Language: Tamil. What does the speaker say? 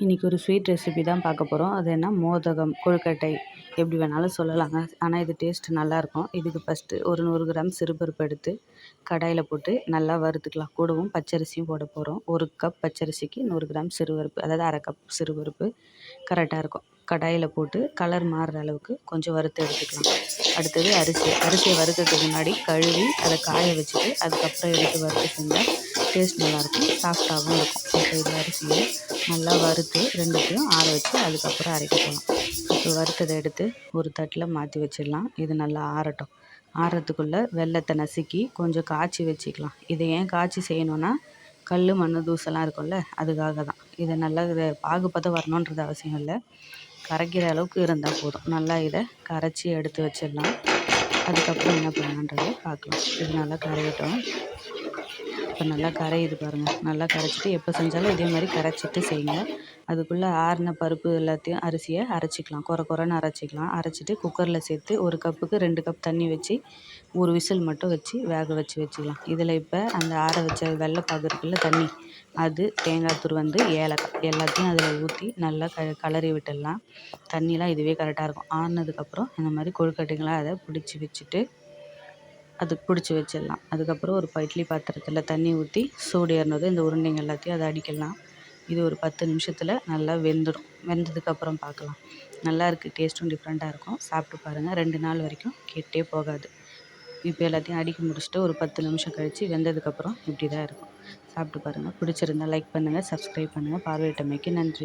இன்றைக்கி ஒரு ஸ்வீட் ரெசிபி தான் பார்க்க போகிறோம். அது என்ன மோதகம், கொழுக்கட்டை எப்படி வேணாலும் சொல்லலாங்க. ஆனால் இது டேஸ்ட் நல்லாயிருக்கும். இதுக்கு ஃபஸ்ட்டு ஒரு 100 கிராம் சிறுபருப்பு எடுத்து கடாயில் போட்டு நல்லா வறுத்துக்கலாம். கூடவும் பச்சரிசியும் போட போகிறோம். 1 கப் பச்சரிசிக்கு 100 கிராம் சிறுபருப்பு, அதாவது அரை கப் சிறுபருப்பு கரெக்டாக இருக்கும். கடாயில் போட்டு கலர் மாறுற அளவுக்கு கொஞ்சம் வறுத்து எடுத்துக்கலாம். அடுத்தது அரிசியை வறுக்கிறதுக்கு முன்னாடி கழுவி அதை காய வச்சுட்டு அதுக்கப்புறம் எடுத்து வறுத்து செஞ்சால் டேஸ்ட் நல்லாயிருக்கும், சாஃப்டாகவும் இருக்கும். இப்போ இது அரிசியை நல்லா வறுத்து ரெண்டுத்தையும் ஆற வச்சு அதுக்கப்புறம் அரைக்க போகலாம். இப்போ வறுத்ததை எடுத்து ஒரு தட்டில் மாற்றி வச்சிடலாம். இது நல்லா ஆறட்டும். ஆறத்துக்குள்ளே வெல்லத்தை நசுக்கி கொஞ்சம் காய்ச்சி வச்சுக்கலாம். இதை ஏன் காய்ச்சி செய்யணுன்னா கல் மண் தூசெல்லாம் இருக்கும்ல, அதுக்காக தான். இதை நல்லா பாகுபதம் வரணுன்றது அவசியம் இல்லை, கரைக்கிற அளவுக்கு இருந்தால் போதும். நல்லா இதை கரைச்சி எடுத்து வச்சிடலாம். அதுக்கப்புறம் என்ன பண்ணலான்றதை பார்க்கலாம். இது நல்லா கரையட்டும். இப்போ நல்லா கரையுது பாருங்கள். நல்லா கரைச்சிட்டு எப்போ செஞ்சாலும் இதே மாதிரி கரைச்சிட்டு செய்யுங்க. அதுக்குள்ளே ஆறின பருப்பு எல்லாத்தையும் அரிசியை அரைச்சிக்கலாம். குறைன்னு அரைச்சிக்கலாம். அரைச்சிட்டு குக்கரில் சேர்த்து 1 கப்புக்கு 2 கப் தண்ணி வச்சு ஒரு விசில் மட்டும் வச்சு வேக வச்சுக்கலாம். இதில் இப்போ அந்த ஆற வச்ச வெள்ளைப்பாகு இருக்குல்ல, தண்ணி, அது தேங்காய் துருவந்து, ஏலக்காய் எல்லாத்தையும் அதில் ஊற்றி நல்லா கலரி விட்டுடலாம். தண்ணிலாம் இதுவே கரெக்டாக இருக்கும். ஆறினதுக்கப்புறம் இந்த மாதிரி கொழுக்கட்டைங்களாம் அதை பிடிச்சி வச்சிடலாம். அதுக்கப்புறம் ஒரு இட்லி பாத்திரத்தில் தண்ணி ஊற்றி சூடு ஏறினதும் இந்த உருண்டைங்க எல்லாத்தையும் அதை அடிக்கலாம். இது ஒரு 10 நிமிஷத்தில் நல்லா வெந்துடும். வெந்ததுக்கப்புறம் பார்க்கலாம். நல்லா இருக்குது, டேஸ்ட்டும் டிஃப்ரெண்ட்டாக இருக்கும். சாப்பிட்டு பாருங்கள், 2 நாள் வரைக்கும் கெட்டே போகாது. இப்போ எல்லாத்தையும் அடிக்க முடிச்சுட்டு ஒரு 10 நிமிஷம் கழித்து வெந்ததுக்கப்புறம் இப்படி தான் இருக்கும். சாப்பிட்டு பாருங்கள். பிடிச்சிருந்தா லைக் பண்ணுங்கள், சப்ஸ்கிரைப் பண்ணுங்கள். பார்வையிட்டமைக்கு நன்றி.